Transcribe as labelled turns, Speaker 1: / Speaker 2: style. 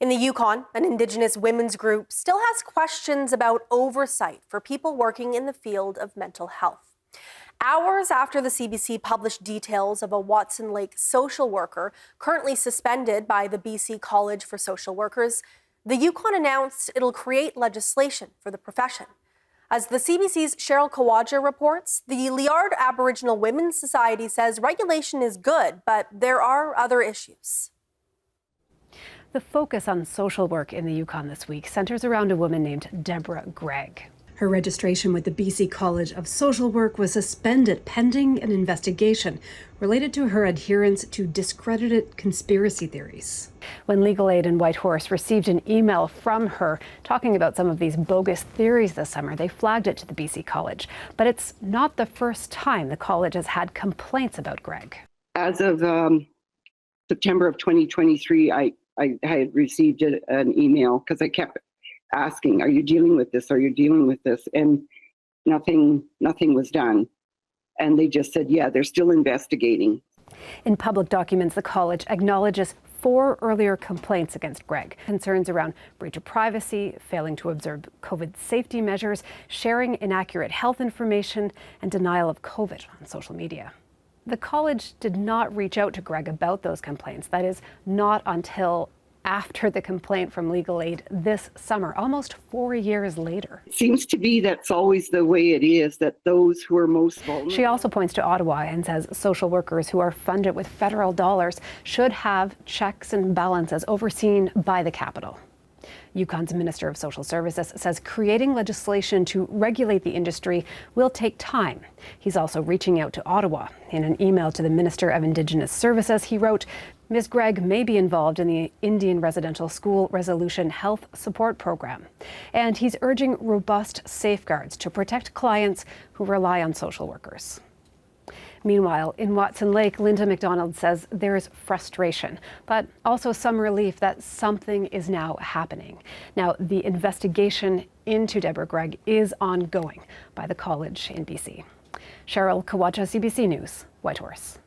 Speaker 1: In the Yukon, an Indigenous women's group still has questions about oversight for people working in the field of mental health. Hours after the CBC published details of a Watson Lake social worker currently suspended by the BC College for Social Workers, the Yukon announced it'll create legislation for the profession. As the CBC's Cheryl Kawaja reports, the Liard Aboriginal Women's Society says regulation is good, but there are other issues.
Speaker 2: The focus on social work in the Yukon this week centers around a woman named Deborah Gregg. Her registration with the BC College of Social Work was suspended pending an investigation related to her adherence to discredited conspiracy theories. When Legal Aid and Whitehorse received an email from her talking about some of these bogus theories this summer, they flagged it to the BC College. But it's not the first time the college has had complaints about Gregg.
Speaker 3: As of September of 2023, I had received an email because I kept asking, are you dealing with this? Are you dealing with this? And nothing was done. And they just said, yeah, they're still investigating.
Speaker 2: In public documents, the college acknowledges 4 earlier complaints against Gregg. Concerns around breach of privacy, failing to observe COVID safety measures, sharing inaccurate health information, and denial of COVID on social media. The college did not reach out to Gregg about those complaints. That is, not until after the complaint from Legal Aid this summer, almost 4 years later.
Speaker 3: It seems to be that's always the way it is, that those who are most vulnerable.
Speaker 2: She also points to Ottawa and says social workers who are funded with federal dollars should have checks and balances overseen by the capital. Yukon's Minister of Social Services says creating legislation to regulate the industry will take time. He's also reaching out to Ottawa. In an email to the Minister of Indigenous Services, he wrote, Ms. Gregg may be involved in the Indian Residential School Resolution Health Support Program. And he's urging robust safeguards to protect clients who rely on social workers. Meanwhile, in Watson Lake, Linda McDonald says there is frustration, but also some relief that something is now happening. Now, the investigation into Deborah Gregg is ongoing by the college in BC. Cheryl Kawaja, CBC News, Whitehorse.